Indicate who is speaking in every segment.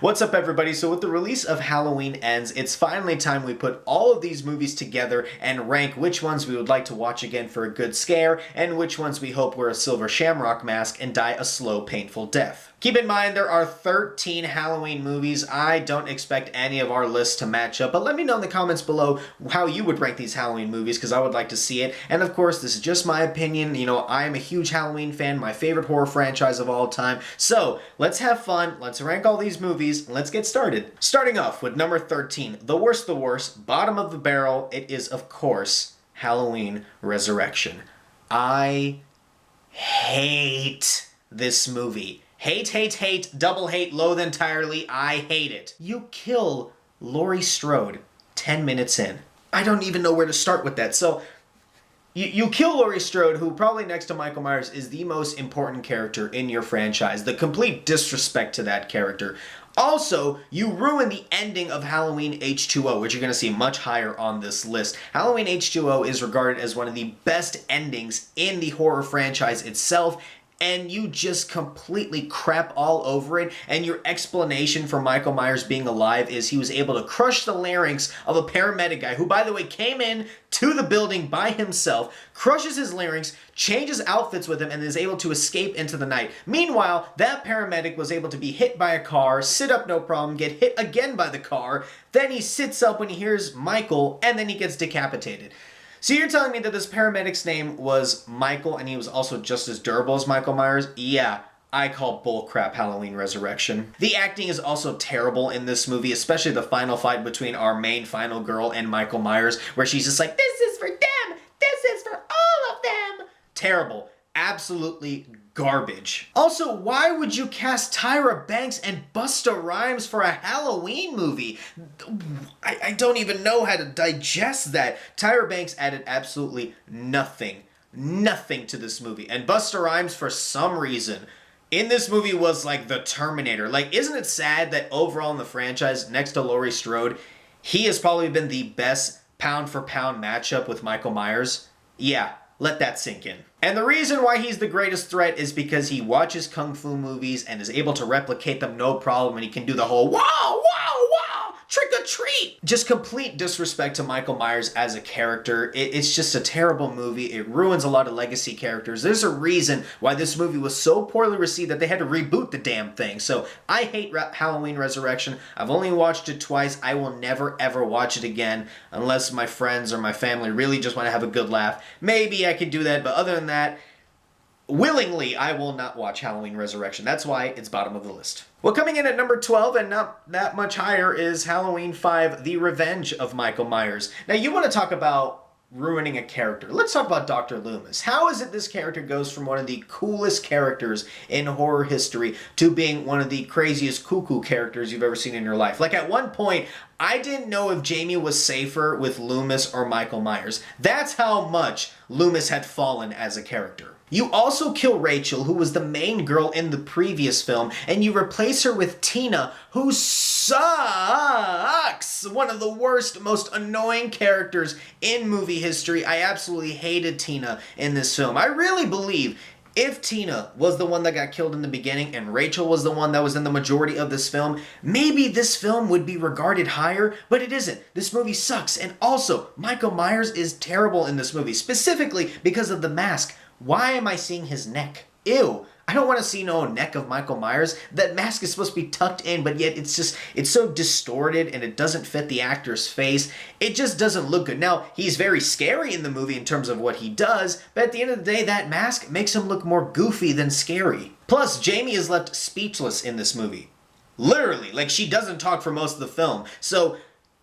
Speaker 1: What's up, everybody? So with the release of Halloween Ends, it's finally time we put all of these movies together and rank which ones we would like to watch again for a good scare and which ones we hope wear a silver shamrock mask and die a slow, painful death. Keep in mind there are 13 Halloween movies. I don't expect any of our lists to match up, but let me know in the comments below how you would rank these Halloween movies because I would like to see it. And of course, this is just my opinion. You know, I am a huge Halloween fan, my favorite horror franchise of all time. So let's have fun, let's rank all these movies, and let's get started. Starting off with number 13, the worst, bottom of the barrel, it is of course Halloween Resurrection. I hate this movie. Hate, double hate, loathe entirely, I hate it. You kill Laurie Strode 10 minutes in. I don't even know where to start with that. So, you kill Laurie Strode, who probably next to Michael Myers is the most important character in your franchise. The complete disrespect to that character. Also, you ruin the ending of Halloween H2O, which you're going to see much higher on this list. Halloween H2O is regarded as one of the best endings in the horror franchise itself, and you just completely crap all over it, and your explanation for Michael Myers being alive is he was able to crush the larynx of a paramedic guy who, by the way, came in to the building by himself, crushes his larynx, changes outfits with him, and is able to escape into the night. Meanwhile, that paramedic was able to be hit by a car, sit up no problem, get hit again by the car, then he sits up when he hears Michael, and then he gets decapitated. So you're telling me that this paramedic's name was Michael and he was also just as durable as Michael Myers? Yeah, I call bullcrap Halloween Resurrection. The acting is also terrible in this movie, especially the final fight between our main final girl and Michael Myers, where she's just like, this is for them, this is for all of them. Terrible. Absolutely garbage. Also, why would you cast Tyra Banks and Busta Rhymes for a Halloween movie? I don't even know how to digest that. Tyra Banks added absolutely nothing to this movie. And Busta Rhymes, for some reason, in this movie was like the Terminator. Like, isn't it sad that overall in the franchise, next to Laurie Strode, he has probably been the best pound-for-pound matchup with Michael Myers? Yeah. Let that sink in. And the reason why he's the greatest threat is because he watches Kung Fu movies and is able to replicate them no problem, and he can do the whole wow, trick or treat. Just complete disrespect to Michael Myers as a character. It's just a terrible movie. It ruins a lot of legacy characters. There's a reason why this movie was so poorly received that they had to reboot the damn thing. So I hate Halloween Resurrection. I've only watched it twice. I will never ever watch it again unless my friends or my family really just want to have a good laugh. Maybe I could do that, but other than that, willingly, I will not watch Halloween Resurrection. That's why it's bottom of the list. Well, coming in at number 12 and not that much higher is Halloween 5, The Revenge of Michael Myers. Now, you want to talk about ruining a character. Let's talk about Dr. Loomis. How is it this character goes from one of the coolest characters in horror history to being one of the craziest cuckoo characters you've ever seen in your life? Like, at one point, I didn't know if Jamie was safer with Loomis or Michael Myers. That's how much Loomis had fallen as a character. You also kill Rachel, who was the main girl in the previous film, and you replace her with Tina, who sucks! One of the worst, most annoying characters in movie history. I absolutely hated Tina in this film. I really believe if Tina was the one that got killed in the beginning and Rachel was the one that was in the majority of this film, maybe this film would be regarded higher, but it isn't. This movie sucks. And also, Michael Myers is terrible in this movie, specifically because of the mask. Why am I seeing his neck? Ew. I don't want to see no neck of Michael Myers. That mask is supposed to be tucked in, but yet it's so distorted and it doesn't fit the actor's face. It just doesn't look good. Now, he's very scary in the movie in terms of what he does, but at the end of the day, that mask makes him look more goofy than scary. Plus, Jamie is left speechless in this movie. Literally, like she doesn't talk for most of the film. So,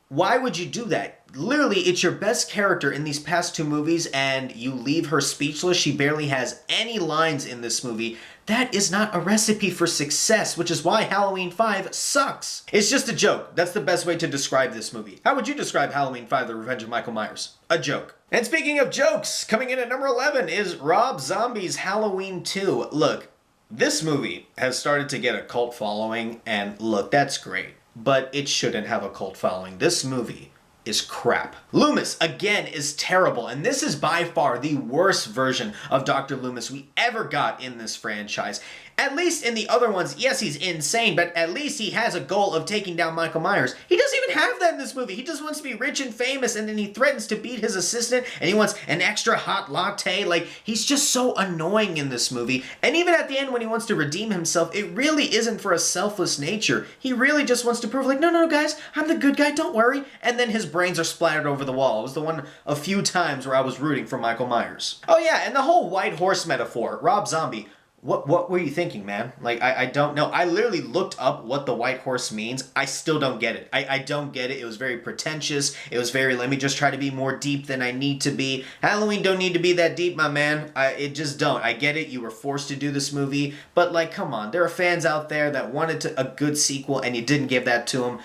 Speaker 1: why would you do that? Literally, it's your best character in these past two movies and you leave her speechless. She barely has any lines in this movie. That is not a recipe for success, which is why Halloween 5 sucks. It's just a joke. That's the best way to describe this movie. How would you describe Halloween 5, The Revenge of Michael Myers? A joke. And speaking of jokes, coming in at number 11 is Rob Zombie's Halloween 2. Look, this movie has started to get a cult following, and look, that's great. But it shouldn't have a cult following. This movie is crap. Loomis, again, is terrible, and this is by far the worst version of Dr. Loomis we ever got in this franchise. At least in the other ones, yes, he's insane, but at least he has a goal of taking down Michael Myers. He doesn't even have that in this movie. He just wants to be rich and famous, and then he threatens to beat his assistant, and he wants an extra hot latte. Like, he's just so annoying in this movie. And even at the end when he wants to redeem himself, it really isn't for a selfless nature. He really just wants to prove, like, no, guys, I'm the good guy, don't worry. And then his brains are splattered over the wall. It was the one a few times where I was rooting for Michael Myers. Oh yeah, and the whole white horse metaphor. Rob Zombie. What were you thinking, man? Like, I don't know. I literally looked up what the white horse means. I still don't get it. I don't get it. It was very pretentious. It was very, let me just try to be more deep than I need to be. Halloween don't need to be that deep, my man. It just don't. I get it. You were forced to do this movie. But, like, come on. There are fans out there that wanted a good sequel, and you didn't give that to them.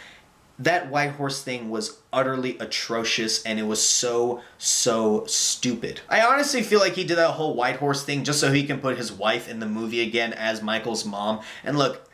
Speaker 1: That white horse thing was utterly atrocious, and it was so stupid. I honestly feel like he did that whole white horse thing just so he can put his wife in the movie again as Michael's mom. And look,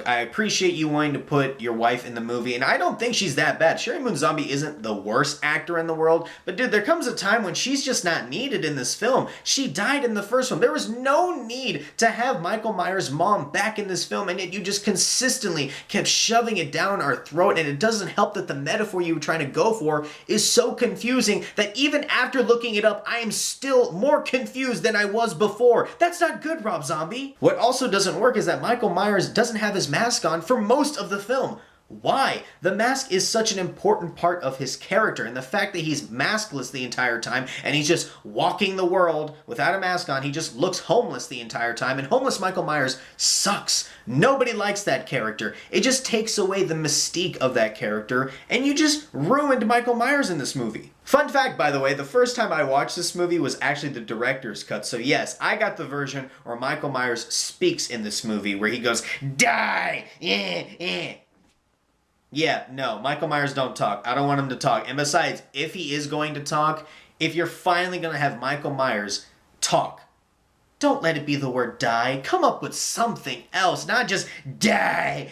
Speaker 1: I appreciate you wanting to put your wife in the movie, and I don't think she's that bad. Sherry Moon Zombie isn't the worst actor in the world, but dude, there comes a time when she's just not needed in this film. She died in the first one. There was no need to have Michael Myers' mom back in this film, and yet you just consistently kept shoving it down our throat, and it doesn't help that the metaphor you were trying to go for is so confusing that even after looking it up, I am still more confused than I was before. That's not good, Rob Zombie. What also doesn't work is that Michael Myers doesn't have his mask on for most of the film. Why? The mask is such an important part of his character, and the fact that he's maskless the entire time and he's just walking the world without a mask on, he just looks homeless the entire time, and homeless Michael Myers sucks. Nobody likes that character. It just takes away the mystique of that character, and you just ruined Michael Myers in this movie. Fun fact, by the way, the first time I watched this movie was actually the director's cut. So yes, I got the version where Michael Myers speaks in this movie, where he goes, "Die! Yeah, no, Michael Myers don't talk. I don't want him to talk. And besides, if he is going to talk, if you're finally going to have Michael Myers talk, don't let it be the word die. Come up with something else, not just die.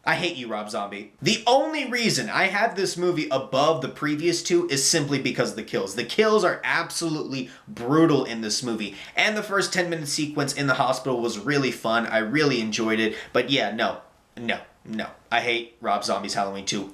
Speaker 1: I hate you, Rob Zombie. The only reason I have this movie above the previous two is simply because of the kills. The kills are absolutely brutal in this movie. And the first 10-minute sequence in the hospital was really fun. I really enjoyed it. But yeah, no. I hate Rob Zombie's Halloween 2.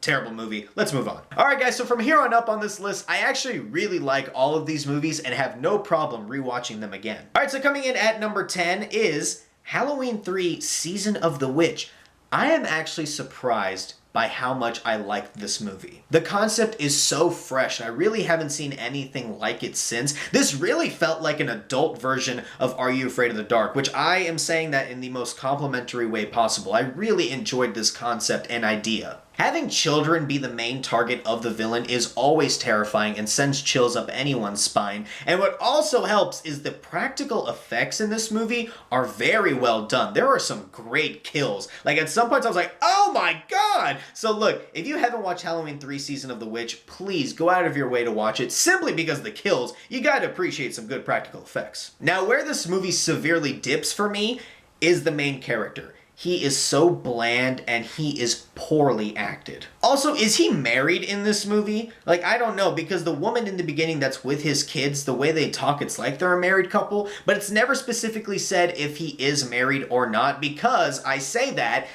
Speaker 1: Terrible movie. Let's move on. Alright guys, so from here on up on this list, I actually really like all of these movies and have no problem rewatching them again. Alright, so coming in at number 10 is Halloween 3 Season of the Witch. I am actually surprised by how much I liked this movie. The concept is so fresh. I really haven't seen anything like it since. This really felt like an adult version of Are You Afraid of the Dark, which I am saying that in the most complimentary way possible. I really enjoyed this concept and idea. Having children be the main target of the villain is always terrifying and sends chills up anyone's spine. And what also helps is the practical effects in this movie are very well done. There are some great kills. Like at some points I was like, oh my god! So look, if you haven't watched Halloween 3 Season of the Witch, please go out of your way to watch it simply because the kills, you gotta appreciate some good practical effects. Now where this movie severely dips for me is the main character. He is so bland and he is poorly acted. Also, is he married in this movie? Like, I don't know, because the woman in the beginning that's with his kids, the way they talk, it's like they're a married couple, but it's never specifically said if he is married or not, because I say that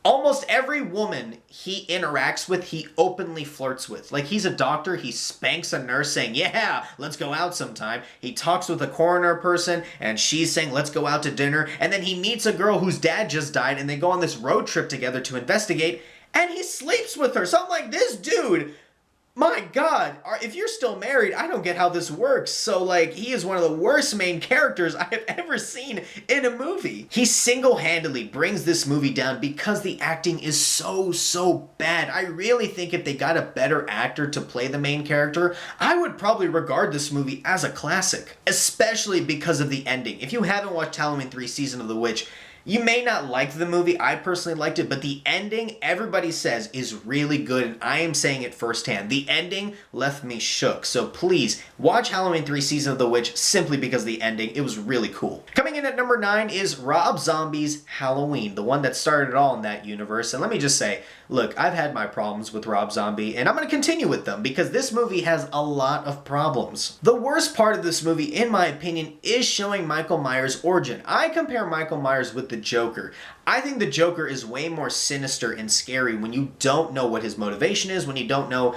Speaker 1: almost every woman he interacts with, he openly flirts with. Like, he's a doctor, he spanks a nurse saying, yeah, let's go out sometime. He talks with a coroner person, and she's saying, let's go out to dinner. And then he meets a girl whose dad just died, and they go on this road trip together to investigate, and he sleeps with her. So I'm like, this dude, my god, if you're still married, I don't get how this works. So, like, he is one of the worst main characters I have ever seen in a movie. He single-handedly brings this movie down because the acting is so bad. I really think if they got a better actor to play the main character, I would probably regard this movie as a classic. Especially because of the ending. If you haven't watched Halloween 3 Season of the Witch, You may not like the movie. I personally liked it, but the ending, everybody says, is really good, and I am saying it firsthand. The ending left me shook. So please, watch Halloween 3 Season of the Witch simply because of the ending. It was really cool. Coming in at number 9 is Rob Zombie's Halloween, the one that started it all in that universe. And let me just say, look, I've had my problems with Rob Zombie, and I'm going to continue with them because this movie has a lot of problems. The worst part of this movie, in my opinion, is showing Michael Myers' origin. I compare Michael Myers with the Joker. I think the Joker is way more sinister and scary when you don't know what his motivation is, when you don't know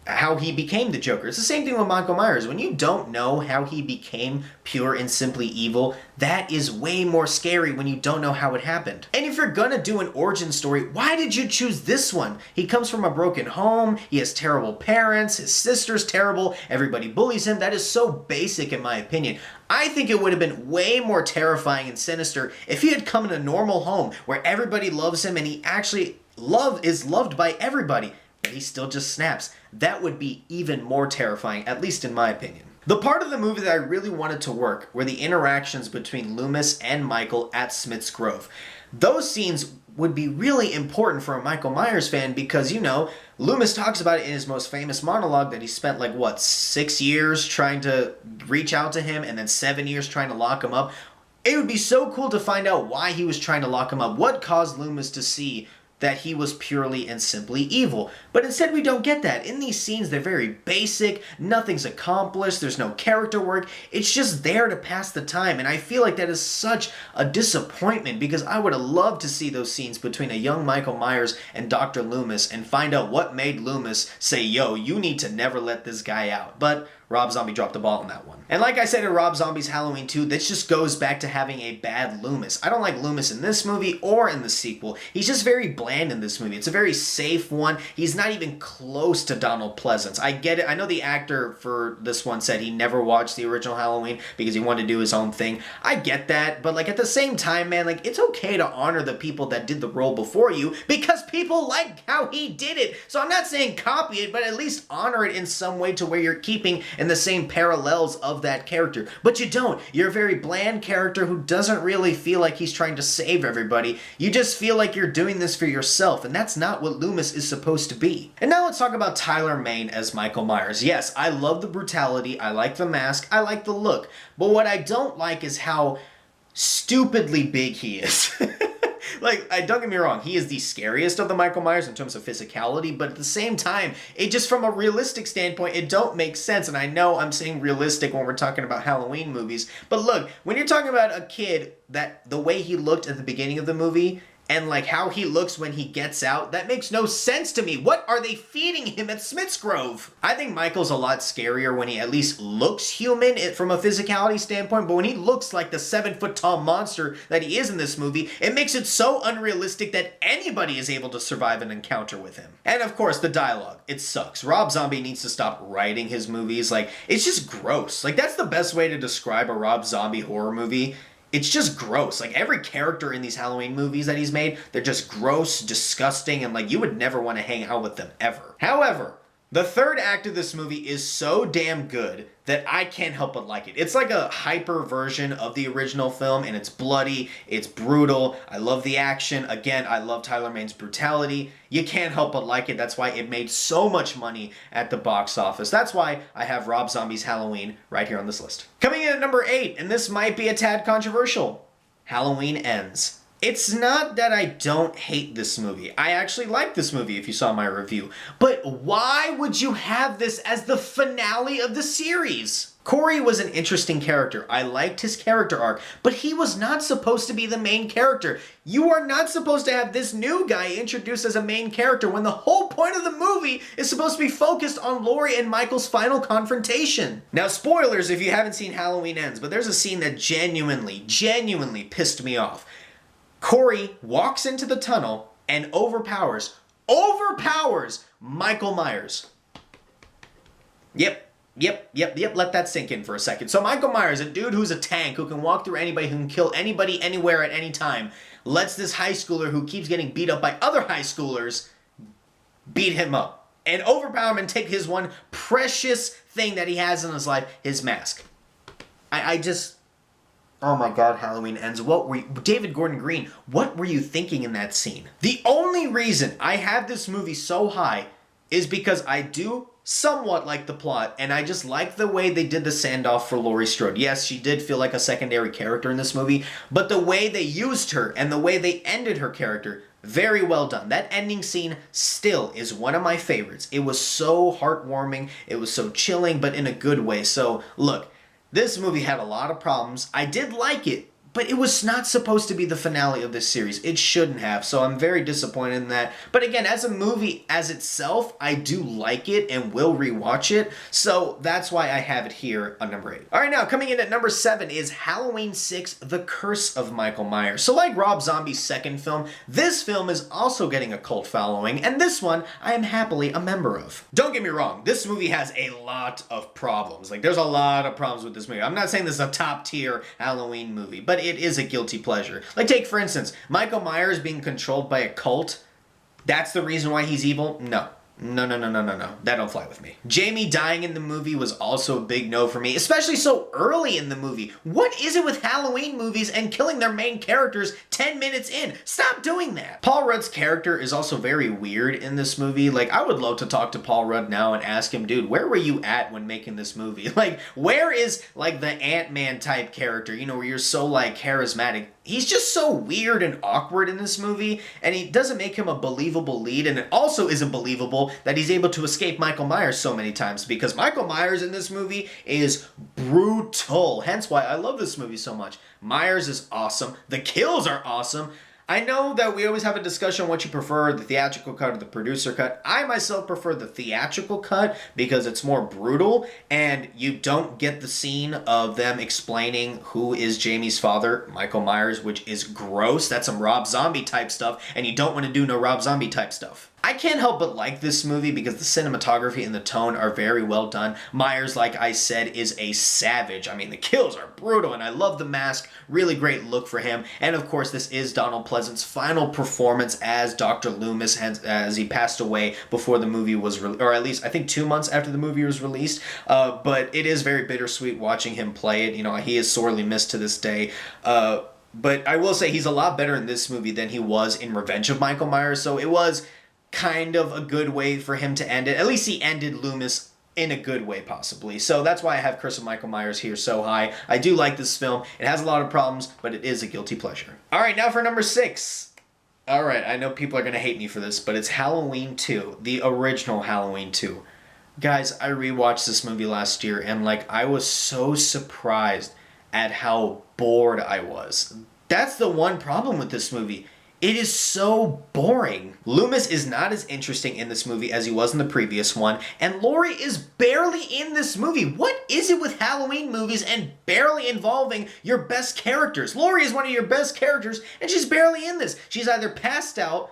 Speaker 1: how he became the Joker. It's the same thing with Michael Myers. When you don't know how he became pure and simply evil, that is way more scary when you don't know how it happened. And if you're gonna do an origin story, why did you choose this one? He comes from a broken home, he has terrible parents, his sister's terrible, everybody bullies him. That is so basic in my opinion. I think it would have been way more terrifying and sinister if he had come in a normal home where everybody loves him and he actually is loved by everybody, but he still just snaps. That would be even more terrifying, at least in my opinion. The part of the movie that I really wanted to work were the interactions between Loomis and Michael at Smith's Grove. Those scenes would be really important for a Michael Myers fan because, you know, Loomis talks about it in his most famous monologue that he spent, like, what, 6 years trying to reach out to him and then 7 years trying to lock him up. It would be so cool to find out why he was trying to lock him up. What caused Loomis to see that he was purely and simply evil. But instead we don't get that. In these scenes, they're very basic, nothing's accomplished, there's no character work, it's just there to pass the time, and I feel like that is such a disappointment because I would have loved to see those scenes between a young Michael Myers and Dr. Loomis and find out what made Loomis say, yo, you need to never let this guy out. But Rob Zombie dropped the ball on that one. And like I said in Rob Zombie's Halloween 2, this just goes back to having a bad Loomis. I don't like Loomis in this movie or in the sequel. He's just very bland in this movie. It's a very safe one. He's not even close to Donald Pleasance. I get it. I know the actor for this one said he never watched the original Halloween because he wanted to do his own thing. I get that, but like at the same time, man, like it's okay to honor the people that did the role before you because people like how he did it. So I'm not saying copy it, but at least honor it in some way to where you're keeping in the same parallels of that character. But you don't. You're a very bland character who doesn't really feel like he's trying to save everybody. You just feel like you're doing this for yourself, and that's not what Loomis is supposed to be. And now let's talk about Tyler Mayne as Michael Myers. Yes, I love the brutality, I like the mask, I like the look, but what I don't like is how stupidly big he is. Like, don't get me wrong, he is the scariest of the Michael Myers in terms of physicality, but at the same time, it just from a realistic standpoint, it don't make sense. And I know I'm saying realistic when we're talking about Halloween movies, but look, when you're talking about a kid, that the way he looked at the beginning of the movie, and like how he looks when he gets out, that makes no sense to me. What are they feeding him at Smith's Grove? I think Michael's a lot scarier when he at least looks human from a physicality standpoint, but when he looks like the 7-foot-tall monster that he is in this movie, it makes it so unrealistic that anybody is able to survive an encounter with him. And of course, the dialogue. It sucks. Rob Zombie needs to stop writing his movies. Like, it's just gross. Like, that's the best way to describe a Rob Zombie horror movie. It's just gross. Like, every character in these Halloween movies that he's made, they're just gross, disgusting, and like, you would never want to hang out with them ever. However, the third act of this movie is so damn good that I can't help but like it. It's like a hyper version of the original film, and it's bloody, it's brutal. I love the action. Again, I love Tyler Mayne's brutality. You can't help but like it. That's why it made so much money at the box office. That's why I have Rob Zombie's Halloween right here on this list. Coming in at number 8, and this might be a tad controversial, Halloween Ends. It's not that I don't hate this movie. I actually like this movie if you saw my review. But why would you have this as the finale of the series? Corey was an interesting character. I liked his character arc, but he was not supposed to be the main character. You are not supposed to have this new guy introduced as a main character when the whole point of the movie is supposed to be focused on Laurie and Michael's final confrontation. Now, spoilers if you haven't seen Halloween Ends, but there's a scene that genuinely pissed me off. Corey walks into the tunnel and overpowers Michael Myers. Yep, let that sink in for a second. So Michael Myers, a dude who's a tank, who can walk through anybody, who can kill anybody, anywhere, at any time, lets this high schooler who keeps getting beat up by other high schoolers beat him up and overpower him and take his one precious thing that he has in his life, his mask. Oh my god, Halloween Ends. David Gordon Green, what were you thinking in that scene? The only reason I have this movie so high is because I do somewhat like the plot, and I just like the way they did the send-off for Laurie Strode. Yes, she did feel like a secondary character in this movie, but the way they used her and the way they ended her character, very well done. That ending scene still is one of my favorites. It was so heartwarming, it was so chilling, but in a good way. So, look, this movie had a lot of problems. I did like it, but it was not supposed to be the finale of this series. It shouldn't have, so I'm very disappointed in that. But again, as a movie as itself, I do like it and will rewatch it, so that's why I have it here on number 8. All right, now coming in at number 7 is Halloween 6: The Curse of Michael Myers. So like Rob Zombie's second film, this film is also getting a cult following, and this one I am happily a member of. Don't get me wrong, this movie has a lot of problems. Like, there's a lot of problems with this movie. I'm not saying this is a top tier Halloween movie, but it is a guilty pleasure. Like, take for instance, Michael Myers being controlled by a cult. That's the reason why he's evil? No. No. That don't fly with me. Jamie dying in the movie was also a big no for me, especially so early in the movie. What is it with Halloween movies and killing their main characters 10 minutes in? Stop doing that. Paul Rudd's character is also very weird in this movie. Like, I would love to talk to Paul Rudd now and ask him, dude, where were you at when making this movie? Like, where is, like, the Ant-Man type character, you know, where you're so, like, charismatic? He's just so weird and awkward in this movie, and he doesn't make him a believable lead, and it also isn't believable that he's able to escape Michael Myers so many times, because Michael Myers in this movie is brutal, hence why I love this movie so much. Myers is awesome, the kills are awesome. I know that we always have a discussion on what you prefer, the theatrical cut or the producer cut. I myself prefer the theatrical cut because it's more brutal and you don't get the scene of them explaining who is Jamie's father, Michael Myers, which is gross. That's some Rob Zombie type stuff, and you don't want to do no Rob Zombie type stuff. I can't help but like this movie because the cinematography and the tone are very well done. Myers, like I said, is a savage. I mean, the kills are brutal, and I love the mask. Really great look for him. And of course, this is Donald Pleasant's final performance as Dr. Loomis, as he passed away before the movie was released, or at least I think 2 months after the movie was released. But it is very bittersweet watching him play it. You know, he is sorely missed to this day. But I will say he's a lot better in this movie than he was in Revenge of Michael Myers. So it was kind of a good way for him to end it. At least he ended Loomis in a good way, possibly. So that's why I have Curse of Michael Myers here so high. I do like this film. It has a lot of problems, but it is a guilty pleasure. All right, now for number 6. All right, I know people are going to hate me for this, but it's Halloween 2, the original Halloween 2. Guys, I rewatched this movie last year, and like, I was so surprised at how bored I was. That's the one problem with this movie. It is so boring. Loomis is not as interesting in this movie as he was in the previous one, and Laurie is barely in this movie. What is it with Halloween movies and barely involving your best characters? Laurie is one of your best characters, and she's barely in this. She's either passed out,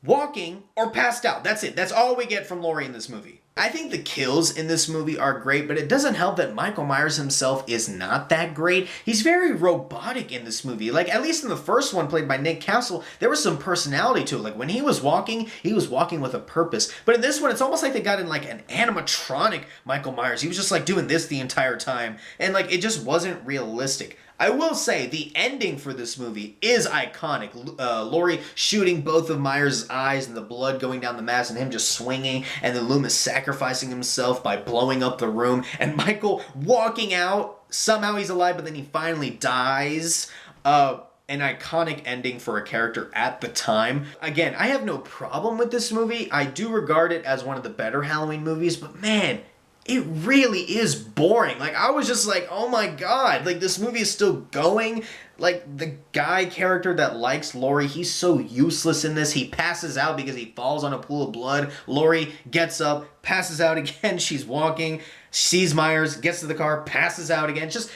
Speaker 1: walking, or passed out. That's it. That's all we get from Laurie in this movie. I think the kills in this movie are great, but it doesn't help that Michael Myers himself is not that great. He's very robotic in this movie. Like, at least in the first one, played by Nick Castle, there was some personality to it. Like, when he was walking with a purpose. But in this one, it's almost like they got in, like, an animatronic Michael Myers. He was just, like, doing this the entire time. And, like, it just wasn't realistic. I will say, the ending for this movie is iconic. Laurie shooting both of Myers' eyes and the blood going down the mask and him just swinging, and then Loomis sacrificing himself by blowing up the room, and Michael walking out. Somehow he's alive, but then he finally dies. An iconic ending for a character at the time. Again, I have no problem with this movie. I do regard it as one of the better Halloween movies, but man, it really is boring. Like, I was just like, oh my god, like, this movie is still going. Like, the guy character that likes Laurie, he's so useless in this. He passes out because he falls on a pool of blood. Laurie gets up, passes out again. She's walking, sees Myers, gets to the car, passes out again. Just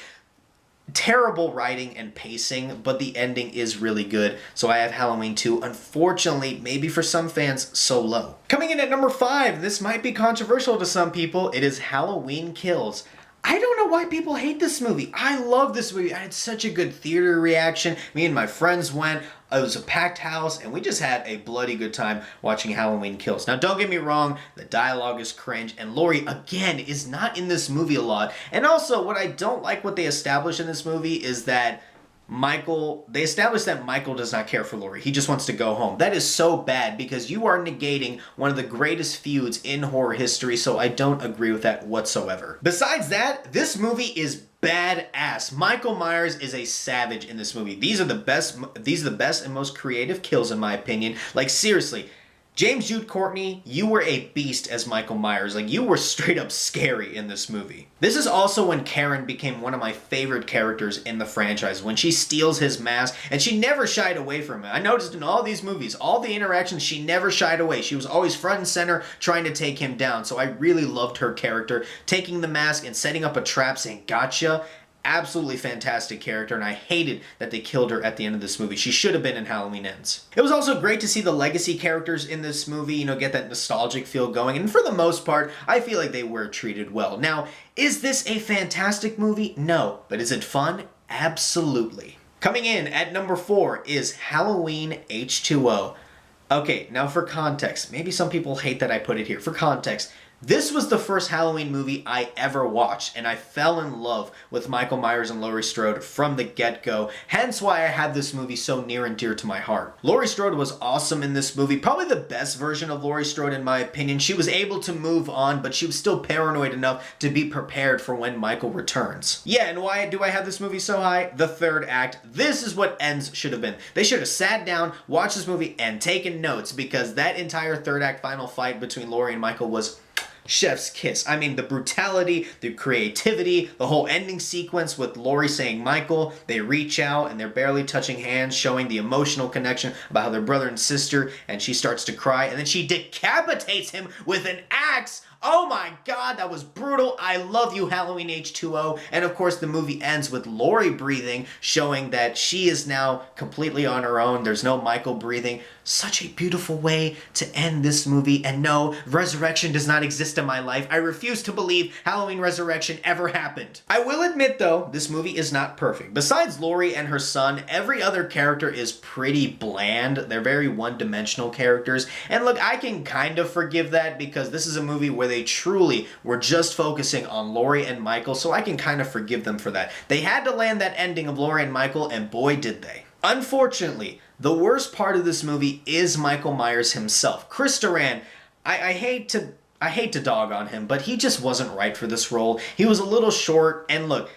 Speaker 1: terrible writing and pacing, but the ending is really good. So I have Halloween 2. Unfortunately, maybe for some fans, so low. Coming in at number 5, this might be controversial to some people. It is Halloween Kills. I don't know why people hate this movie. I love this movie. I had such a good theater reaction. Me and my friends went. It was a packed house, and we just had a bloody good time watching Halloween Kills. Now, don't get me wrong, the dialogue is cringe, and Laurie, again, is not in this movie a lot. And also, what I don't like what they established in this movie is that they established that Michael does not care for Laurie. He just wants to go home. That is so bad because you are negating one of the greatest feuds in horror history, so I don't agree with that whatsoever. Besides that, this movie is badass. Michael Myers is a savage in this movie. These are the best and most creative kills in my opinion. Like seriously, James Jude Courtney, you were a beast as Michael Myers. Like, you were straight up scary in this movie. This is also when Karen became one of my favorite characters in the franchise, when she steals his mask, and she never shied away from it. I noticed in all these movies, all the interactions, she never shied away. She was always front and center trying to take him down, so I really loved her character, taking the mask and setting up a trap saying, "Gotcha." Absolutely fantastic character, and I hated that they killed her at the end of this movie. She should have been in Halloween Ends. It was also great to see the legacy characters in this movie, get that nostalgic feel going, and for the most part, I feel like they were treated well. Now, is this a fantastic movie? No. But is it fun? Absolutely. Coming in at number 4 is Halloween H2O. Okay, now for context, maybe some people hate that I put it here. For context, this was the first Halloween movie I ever watched, and I fell in love with Michael Myers and Laurie Strode from the get-go, hence why I have this movie so near and dear to my heart. Laurie Strode was awesome in this movie, probably the best version of Laurie Strode in my opinion. She was able to move on, but she was still paranoid enough to be prepared for when Michael returns. Yeah, and why do I have this movie so high? The third act. This is what Ends should have been. They should have sat down, watched this movie, and taken notes, because that entire third act final fight between Laurie and Michael was chef's kiss. I mean, the brutality, the creativity, the whole ending sequence with Laurie saying Michael, they reach out and they're barely touching hands, showing the emotional connection about how they're brother and sister, and she starts to cry, and then she decapitates him with an axe. Oh my god, that was brutal. I love you, Halloween H2O. And of course, the movie ends with Laurie breathing, showing that she is now completely on her own. There's no Michael breathing. Such a beautiful way to end this movie. And no, resurrection does not exist in my life. I refuse to believe Halloween Resurrection ever happened. I will admit, though, this movie is not perfect. Besides Laurie and her son, every other character is pretty bland. They're very one-dimensional characters. And look, I can kind of forgive that because this is a movie where they truly were just focusing on Laurie and Michael, so I can kind of forgive them for that. They had to land that ending of Laurie and Michael, and boy did they. Unfortunately, the worst part of this movie is Michael Myers himself. Chris Duran, I hate to dog on him, but he just wasn't right for this role. He was a little short, and look,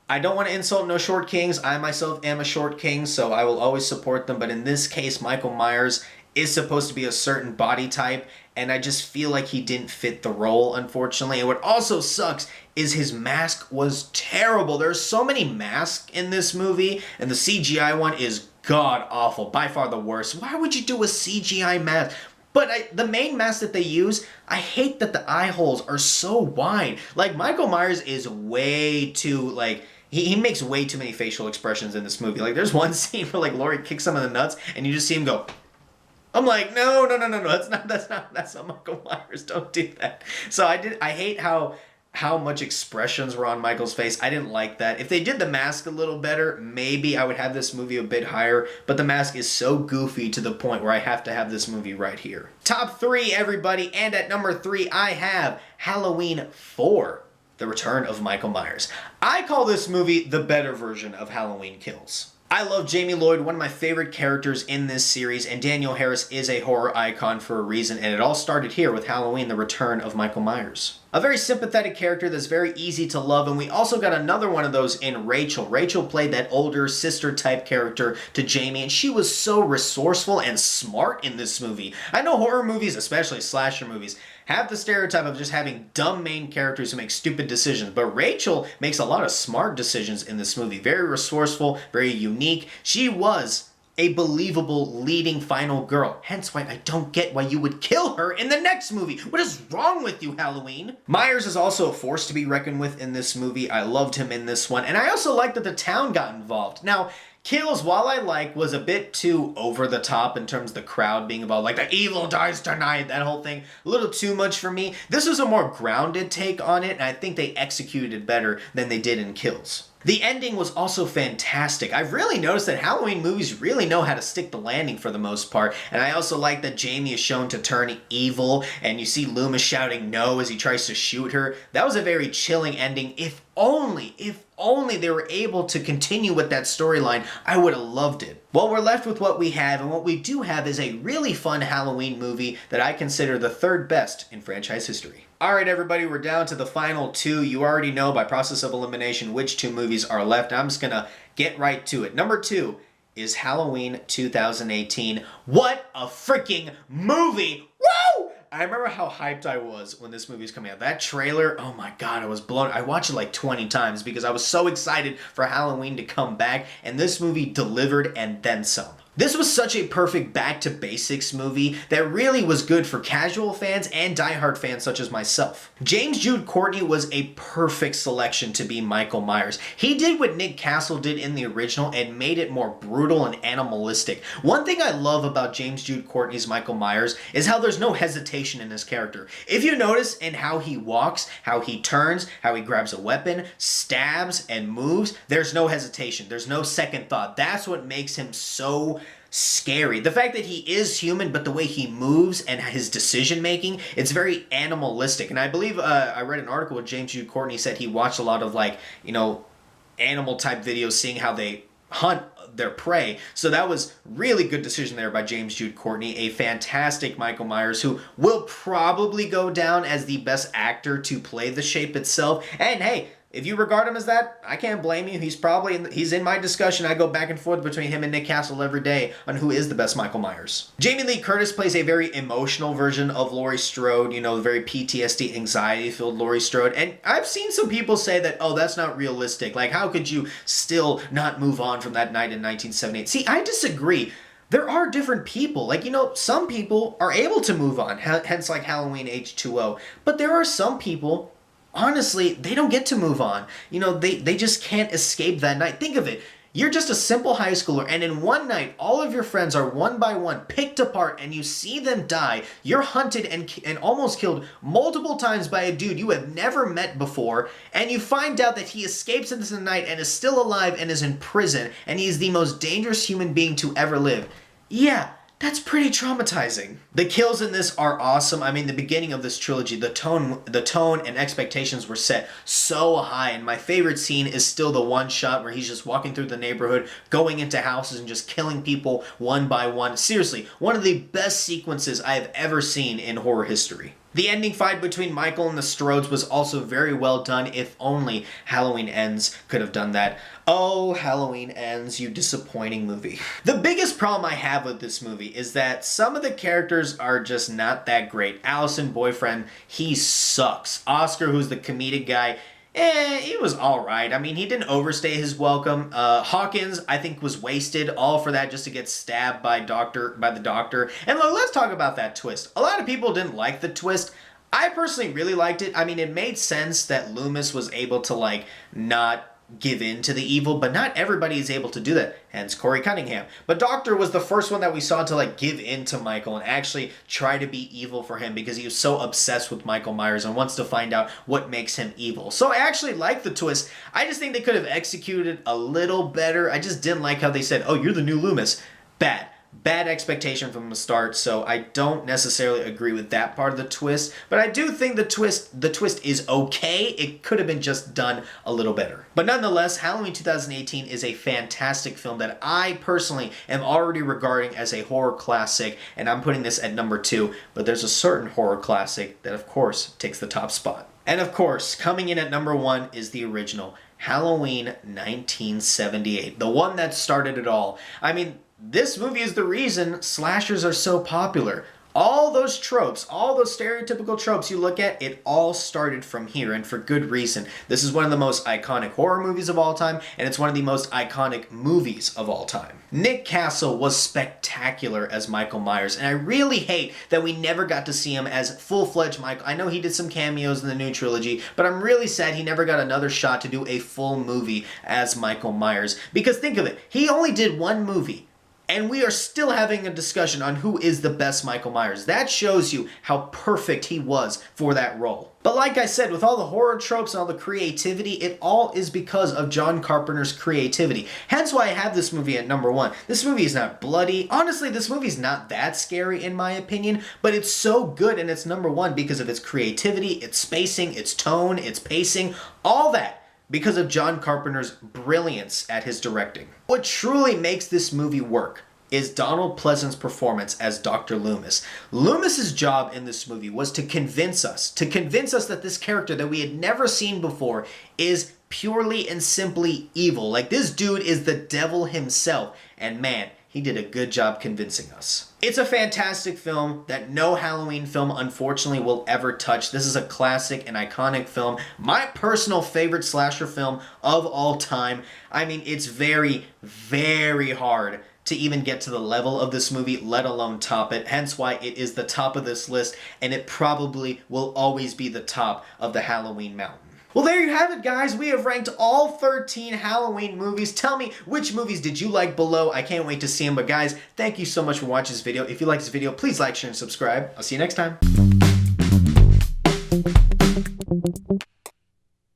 Speaker 1: I don't want to insult no short kings. I myself am a short king, so I will always support them, but in this case, Michael Myers is supposed to be a certain body type, and I just feel like he didn't fit the role, unfortunately. And what also sucks is his mask was terrible. There's so many masks in this movie, and the CGI one is god-awful, by far the worst. Why would you do a CGI mask? But the main mask that they use, I hate that the eye holes are so wide. Like, Michael Myers is way too, like, he makes way too many facial expressions in this movie. Like, there's one scene where, like, Laurie kicks him in the nuts, and you just see him go... I'm like, no, that's not Michael Myers. Don't do that. So I hate how much expressions were on Michael's face. I didn't like that. If they did the mask a little better, maybe I would have this movie a bit higher, but the mask is so goofy to the point where I have to have this movie right here. Top 3, everybody, and at number 3, I have Halloween 4, The Return of Michael Myers. I call this movie the better version of Halloween Kills. I love Jamie Lloyd, one of my favorite characters in this series, and Danielle Harris is a horror icon for a reason, and it all started here with Halloween, The Return of Michael Myers. A very sympathetic character that's very easy to love, and we also got another one of those in Rachel. Rachel played that older sister-type character to Jamie, and she was so resourceful and smart in this movie. I know horror movies, especially slasher movies, have the stereotype of just having dumb main characters who make stupid decisions, but Rachel makes a lot of smart decisions in this movie. Very resourceful, very unique. She was a believable leading final girl. Hence why I don't get why you would kill her in the next movie. What is wrong with you, Halloween? Myers is also a force to be reckoned with in this movie. I loved him in this one, and I also like that the town got involved. Now, Kills, while I like, was a bit too over the top in terms of the crowd being involved. Like, the evil dies tonight, that whole thing. A little too much for me. This was a more grounded take on it, and I think they executed it better than they did in Kills. The ending was also fantastic. I've really noticed that Halloween movies really know how to stick the landing for the most part, and I also like that Jamie is shown to turn evil, and you see Loomis shouting no as he tries to shoot her. That was a very chilling ending. If only they were able to continue with that storyline, I would have loved it. Well, we're left with what we have, and what we do have is a really fun Halloween movie that I consider the third best in franchise history. Alright everybody, we're down to the final two. You already know by process of elimination which two movies are left. I'm just gonna get right to it. Number 2 is Halloween 2018. What a freaking movie! Woo! I remember how hyped I was when this movie was coming out. That trailer, oh my god, I was blown. I watched it like 20 times because I was so excited for Halloween to come back, and this movie delivered and then some. This was such a perfect back-to-basics movie that really was good for casual fans and diehard fans such as myself. James Jude Courtney was a perfect selection to be Michael Myers. He did what Nick Castle did in the original and made it more brutal and animalistic. One thing I love about James Jude Courtney's Michael Myers is how there's no hesitation in his character. If you notice in how he walks, how he turns, how he grabs a weapon, stabs, and moves, there's no hesitation. There's no second thought. That's what makes him so scary. The fact that he is human, but the way he moves and his decision making, it's very animalistic. And I believe I read an article where James Jude Courtney said he watched a lot of animal type videos, seeing how they hunt their prey. So that was really good decision there by James Jude Courtney, a fantastic Michael Myers who will probably go down as the best actor to play the shape itself. And hey, if you regard him as that, I can't blame you. He's in my discussion. I go back and forth between him and Nick Castle every day on who is the best Michael Myers. Jamie Lee Curtis plays a very emotional version of Laurie Strode, the very PTSD, anxiety-filled Laurie Strode. And I've seen some people say that, oh, that's not realistic. Like, how could you still not move on from that night in 1978? See, I disagree. There are different people. Some people are able to move on, hence like Halloween H2O. But there are some people, honestly, they don't get to move on. They just can't escape that night. Think of it. You're just a simple high schooler, and in one night, all of your friends are one by one picked apart, and you see them die. You're hunted and almost killed multiple times by a dude you have never met before, and you find out that he escapes into the night and is still alive and is in prison, and he is the most dangerous human being to ever live. Yeah. That's pretty traumatizing. The kills in this are awesome. I mean, the beginning of this trilogy, the tone and expectations were set so high, and my favorite scene is still the one shot where he's just walking through the neighborhood, going into houses and just killing people one by one. Seriously, one of the best sequences I have ever seen in horror history. The ending fight between Michael and the Strodes was also very well done. If only Halloween Ends could have done that. Oh, Halloween Ends, you disappointing movie. The biggest problem I have with this movie is that some of the characters are just not that great. Allison, boyfriend, he sucks. Oscar, who's the comedic guy, he was alright. I mean, he didn't overstay his welcome. Hawkins, I think, was wasted, all for that just to get stabbed by the doctor. And look, let's talk about that twist. A lot of people didn't like the twist. I personally really liked it. I mean, it made sense that Loomis was able to, not give in to the evil, but not everybody is able to do that, hence Corey Cunningham. But Doctor was the first one that we saw to give in to Michael and actually try to be evil for him because he was so obsessed with Michael Myers and wants to find out what makes him evil. So I actually like the twist. I just think they could have executed a little better. I just didn't like how they said, oh, you're the new Loomis. Bad expectation from the start, so I don't necessarily agree with that part of the twist, but I do think the twist is okay. It could have been just done a little better. But nonetheless, Halloween 2018 is a fantastic film that I personally am already regarding as a horror classic, and I'm putting this at number 2, but there's a certain horror classic that, of course, takes the top spot. And of course, coming in at number 1 is the original, Halloween 1978, the one that started it all. I mean, this movie is the reason slashers are so popular. All those tropes, all those stereotypical tropes you look at, it all started from here, and for good reason. This is one of the most iconic horror movies of all time, and it's one of the most iconic movies of all time. Nick Castle was spectacular as Michael Myers, and I really hate that we never got to see him as full-fledged Michael. I know he did some cameos in the new trilogy, but I'm really sad he never got another shot to do a full movie as Michael Myers. Because think of it, he only did one movie. And we are still having a discussion on who is the best Michael Myers. That shows you how perfect he was for that role. But like I said, with all the horror tropes and all the creativity, it all is because of John Carpenter's creativity. Hence why I have this movie at number 1. This movie is not bloody. Honestly, this movie is not that scary in my opinion, but it's so good and it's number 1 because of its creativity, its spacing, its tone, its pacing, all that. Because of John Carpenter's brilliance at his directing. What truly makes this movie work is Donald Pleasence's performance as Dr. Loomis. Loomis's job in this movie was to convince us that this character that we had never seen before is purely and simply evil. Like, this dude is the devil himself, and man, he did a good job convincing us. It's a fantastic film that no Halloween film, unfortunately, will ever touch. This is a classic and iconic film. My personal favorite slasher film of all time. I mean, it's very, very hard to even get to the level of this movie, let alone top it. Hence why it is the top of this list, and it probably will always be the top of the Halloween mountain. Well, there you have it, guys. We have ranked all 13 Halloween movies. Tell me, which movies did you like below? I can't wait to see them. But guys, thank you so much for watching this video. If you like this video, please like, share, and subscribe. I'll see you next time.